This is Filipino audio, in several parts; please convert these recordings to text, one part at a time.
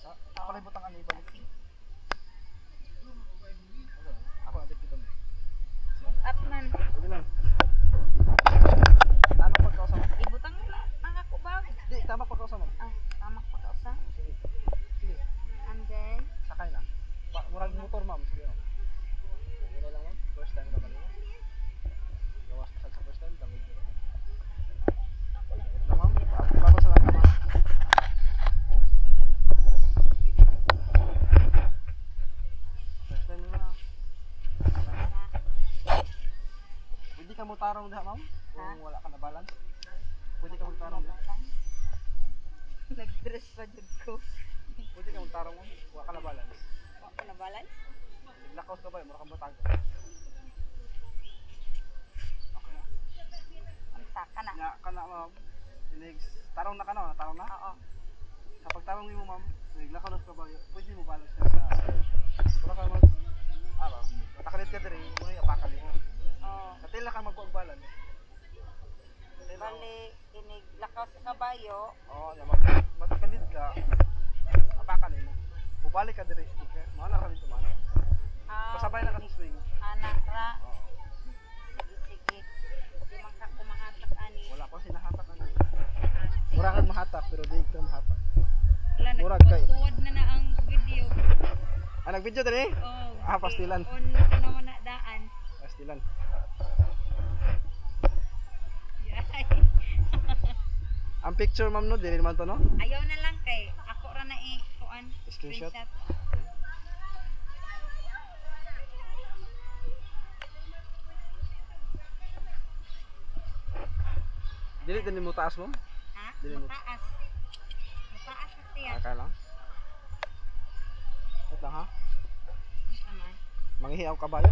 Sa ako lang butang ani balik. Ako ang dito. Up man. Sige lang. Tama pagkausa mo. Ibutang na ang ako bag. Di, tama pagkausa mo. Ah, tama pa ka usa. Sige. Sige. And then, Sakay na. Murag motor ma'am. Sige ma'am. Sige lang ma'am. First time ka ba niyo? Gawas ka sa first time. Damig ko. Wait lang ma'am. Bago sa lang ma'am. First time mo na. Pwede ka mo tarong diha ma'am? Kung wala ka na balance? Pwede ka magtarong diha? nag-dress pa jud ko. Pwede ka magtarong ma'am? Wala ka na balance? Wa ko na balance. Naglakaws ka ba? Mura kang batag. Okay na. Unsa ka na? Nga ka na ma'am. Tarong na ka na? Tarong na? Oo. Kapag tarong mo ma'am, naglakaws ka ba? Pwede mo balance ka sa... Mura ka mag... matakalit ka diri, muna yung apakali mo. Oh. Katil na ka mag-balance. Bali, inig lakaw sa kabayo. Oo, matakalit ka, apakali mo. Bubalik ka diri, okay? Mga na dito man. Pasabay na ka sa swing. Anak ra. Oo. Sige, sige. Di man ka kumahatak ani. Wala ko sinahatak ka na. Mura kang mahatak, pero di ka mahatak. Wala, Murag kay. nagtuwad na na ang video. Nag-video dali? Oh, Pastilan. On naman na daan. Pastilan. Yay. Ang picture ma'am no, dili naman to no? Ayaw na lang kay ako ra na kuan Screenshot? Dili din mo taas ma'am? Ha? Dili mo. Mataas. Mataas na siya. Aka lang. Wait lang ha. Naman. Manghihi ako kabayo.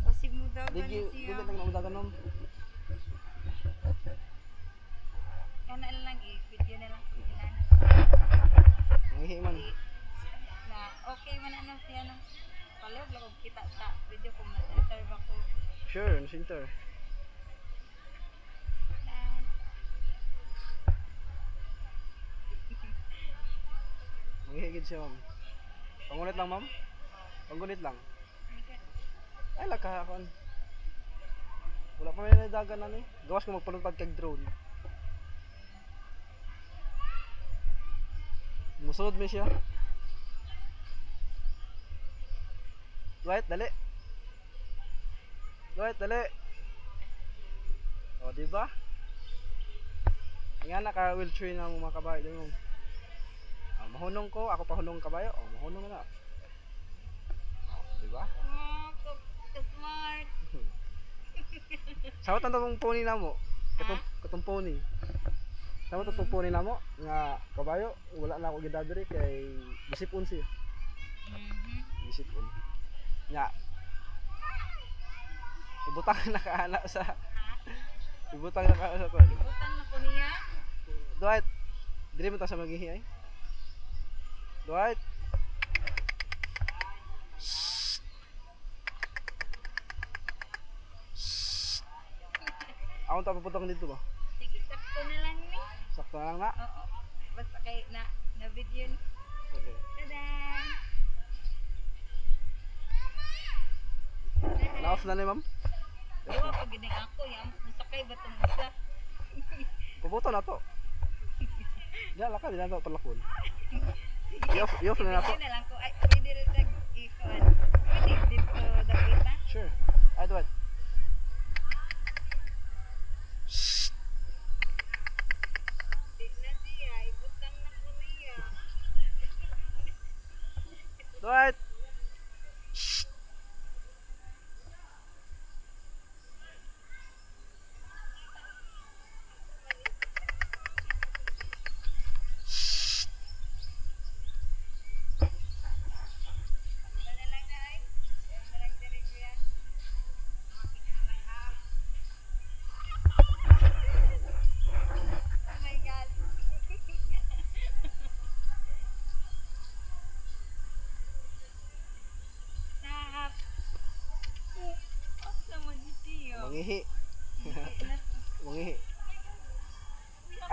Basig mo daw Dili ganun siya. lang namudagan ma'am. Kana lang video na lang ilan. Manghihi man. Na okay man ano siya no. Palog lang og kita sa video kung ma-enter ba ko. Sure, center. Manghihigid siya ma'am. Pangunit lang ma'am? Pangunit lang. Ay lakahakon. Wala pa may nadagan na ni. Gawas ko magpalutad kag drone. Musunod mi siya. Dwight, dali. Dwight, dali. O, diba? Nga naka-wheel train ang mga kabayo. Diba? Mahunong ko, ako pahunong kabayo. O, mahunong na. Diba? Oh, ka-smart. Sawat ang itong pony na mo. Katong pony. Sawat ang pony na mo. Nga kabayo, wala na ako gidadiri kay bisipon siya. Bisipon. Nga. Ibutang na kaana sa... Ibutang na kaana sa kon. Ibutang na ko niya. Dwight, dili mo ta sa maghihi ay. Dwight. Ako ta paputong dito ba? Sige, sakto na lang ni. Sakto na lang na. Oo. Basta kay na video ni. Okay. Tada! Na-off na ni ma'am. Iwa pa gining ako, yan. Masakay ba itong isa? Paputo na to. Diyan lang ka, di na ito palakon. I-off na na to. Sige na lang ko. Ay, pwede rin sa ikuan. Pwede dito dakita. Sure. Ay, Dwight. Di na siya, ibutang na ko niya. Dwight. Iba na lang na ay. Iba na lang diri kuya. Oh my God.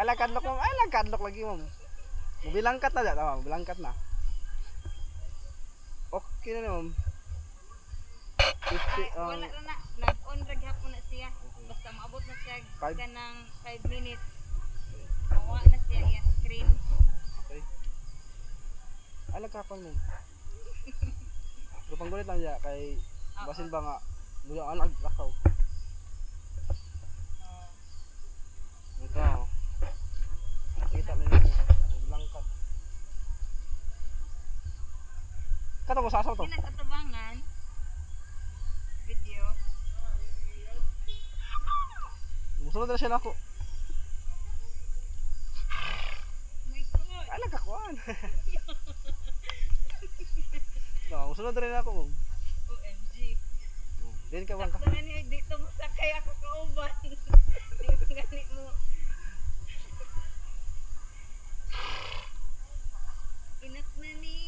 Ala kadlok ma'am. Ay nagkadlok lagi ma'am. Mobilangkat na dyan, tama, mobilangkat na. Okay na ma'am. 50, Wala na na. Nag-on rag hapon na siya. Basta maabot na siya Five? kanang 5 minutes. Mawa na siya iya screen. Okay. Ay nagkapon ma'am. Pero panggulit lang dyan, kay basin ba nga, mula ang naglakaw. Ito. Kita na yun. Mobilangkat. Kata mo sasaw to? Kinagkatabangan. Video. Musunod na siya na ako. Oh my God. Ay nagkakuan. No, musunod rin ako ma'am. OMG. Din ka bang ka? Sakto na niya dito mo sakay ako kauban. Di mo gani mo. Inat na ni.